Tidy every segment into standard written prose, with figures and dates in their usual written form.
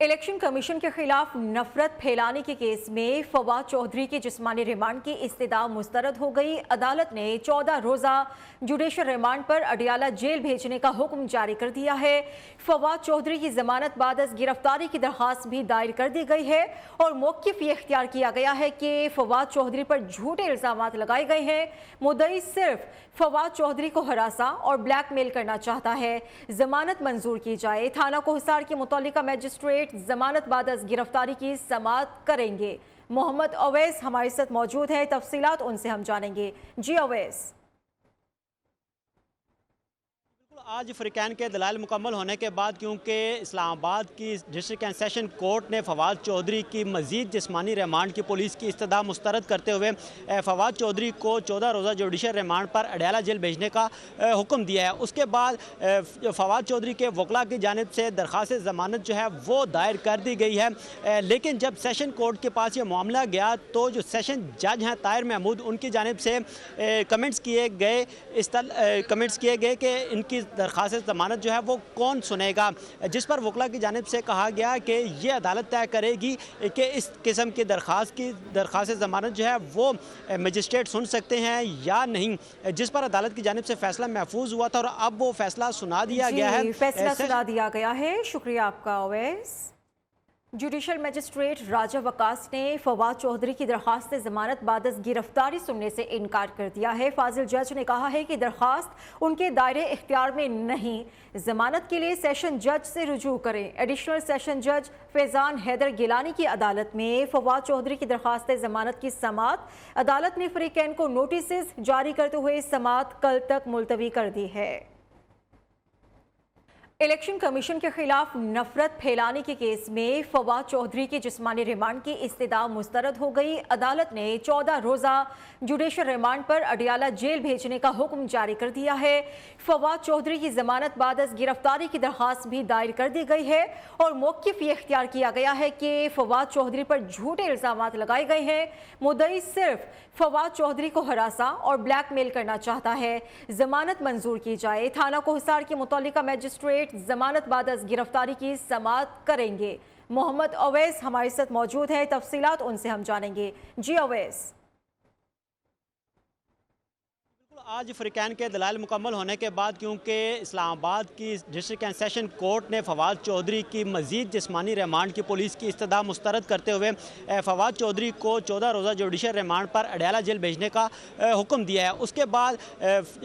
Election commission के खिलाफ नफरत फैलाने के केस में फवाद चौधरी के जिस्मानी रिमांड की इस्तदा मुस्तरद हो गई। अदालत ने 14 रोजा जुडिशल रिमांड पर अडियाला जेल भेजने का हुक्म जारी कर दिया है। फवाद चौधरी की जमानत बाद गिरफ्तारी की दरखास्त भी दायर कर दी गई है और मौक़िफ़ ये इख्तियार किया गया है कि फवाद चौधरी पर झूठे इल्ज़ाम लगाए गए हैं। मुद्दई सिर्फ फवाद चौधरी को हरासा और ब्लैकमेल करना चाहता है। जमानत मंजूर की जाए। थाना कोहसार के मुतल्लिका मजिस्ट्रेट जमानत बाद गिरफ्तारी की समाअत करेंगे। मोहम्मद अवैस हमारे साथ मौजूद है, तफसीलात उनसे हम जानेंगे। जी अवैस। आज फ़रीक़ैन के दलाइल मुकम्मल होने के बाद क्योंकि इस्लामाबाद की डिस्ट्रिक्ट एंड सेशन कोर्ट ने फवाद चौधरी की मज़ीद जिस्मानी रिमांड की पुलिस की इस्तदा मुस्तरद करते हुए फवाद चौधरी को 14 रोज़ा जुडिशल रिमांड पर अडियाला जेल भेजने का हुक्म दिया है। उसके बाद फवाद चौधरी के वकला की जानिब से दरख्वास्त ज़मानत जो है वो दायर कर दी गई है, लेकिन जब सेशन कोर्ट के पास ये मामला गया तो जो सेशन जज हैं ताहिर महमूद, उनकी जानिब से कमेंट्स किए गए कि इनकी दरख्वास्त ज़मानत जो है वो कौन सुनेगा, जिस पर वकला की जानिब से कहा गया कि ये अदालत तय करेगी कि इस किस्म की दरख्वास्त ज़मानत जो है वो मजिस्ट्रेट सुन सकते हैं या नहीं, जिस पर अदालत की जानिब से फैसला महफूज हुआ था और अब वो फैसला सुना दिया गया है। फैसला सुना दिया गया है। शुक्रिया आपका अवैस। जुडिशल मजिस्ट्रेट राजा वकास ने फवाद चौधरी की दरख्वास्त जमानत बाद गिरफ्तारी सुनने से इनकार कर दिया है। फाजिल जज ने कहा है कि दरख्वास्त उनके दायरे इख्तियार में नहीं, जमानत के लिए सेशन जज से रुजू करें। एडिशनल सेशन जज फैजान हैदर गिलानी की अदालत में फवाद चौधरी की दरख्वास्त जमानत की समाअत अदालत ने फ़रीक़ैन को नोटिस जारी करते हुए समाअत कल तक मुलतवी कर दी है। इलेक्शन कमीशन के खिलाफ नफरत फैलाने के केस में फवाद चौधरी के जिस्मानी रिमांड की इस्तदा मुस्तरद हो गई। अदालत ने 14 रोजा जुडिशल रिमांड पर अडियाला जेल भेजने का हुक्म जारी कर दिया है। फवाद चौधरी की जमानत बाद गिरफ्तारी की दरखास्त भी दायर कर दी गई है और मौक़िफ़ ये इख्तियार किया गया है कि फवाद चौधरी पर झूठे इल्ज़ाम लगाए गए हैं। मुद्दई सिर्फ फवाद चौधरी को हरासा और ब्लैकमेल करना चाहता है। जमानत मंजूर की जाए। थाना कोहसार के मुतल्लिका मजिस्ट्रेट जमानत बाद गिरफ्तारी की समाअत करेंगे। मोहम्मद अवैस हमारे साथ मौजूद है, तफसीलात उनसे हम जानेंगे। जी अवैस। आज फ़रीक़ैन के दलाइल मुकम्मल होने के बाद क्योंकि इस्लामाबाद की डिस्ट्रिक्ट एंड सेशन कोर्ट ने फवाद चौधरी की मज़ीद जिस्मानी रिमांड की पुलिस की इस्तदा मुस्तरद करते हुए फवाद चौधरी को 14 रोज़ा जुडिशल रिमांड पर अडियाला जेल भेजने का हुक्म दिया है। उसके बाद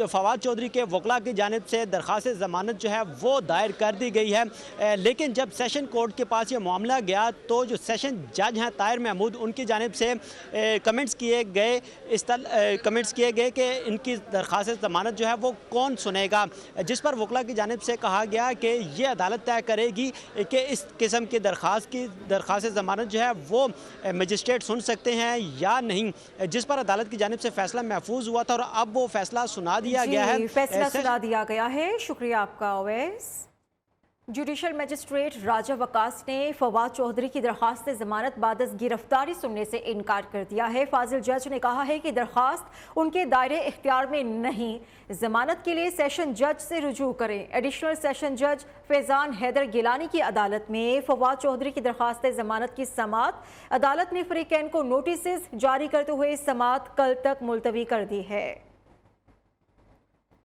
फवाद चौधरी के वकला की जानिब से दरख्वास्त ज़मानत जो है वो दायर कर दी गई है, लेकिन जब सेशन कोर्ट के पास ये मामला गया तो जो सेशन जज हैं ताहिर महमूद, उनकी जानिब से कमेंट्स किए गए कि इनकी दरख्वास्त ज़मानत जो है वो कौन सुनेगा, जिस पर वकला की जानिब से कहा गया कि ये अदालत तय करेगी कि इस किस्म की दरख्वास्त ज़मानत जो है वो मजिस्ट्रेट सुन सकते हैं या नहीं, जिस पर अदालत की जानिब से फैसला महफूज हुआ था और अब वो फैसला सुना दिया गया है। फैसला सुना दिया गया है। शुक्रिया आपका अवैस। जुडिशल मजिस्ट्रेट राजा वकास ने फवाद चौधरी की दरख्वास्त जमानत बाद गिरफ्तारी सुनने से इनकार कर दिया है। फाजिल जज ने कहा है कि दरख्वास्त उनके दायरे इख्तियार में नहीं, जमानत के लिए सेशन जज से रुजू करें। एडिशनल सेशन जज फैजान हैदर गिलानी की अदालत में फवाद चौधरी की दरख्वास्त जमानत की समाअत अदालत ने फ़रीक़ैन को नोटिस जारी करते हुए समाअत कल तक मुलतवी कर दी है।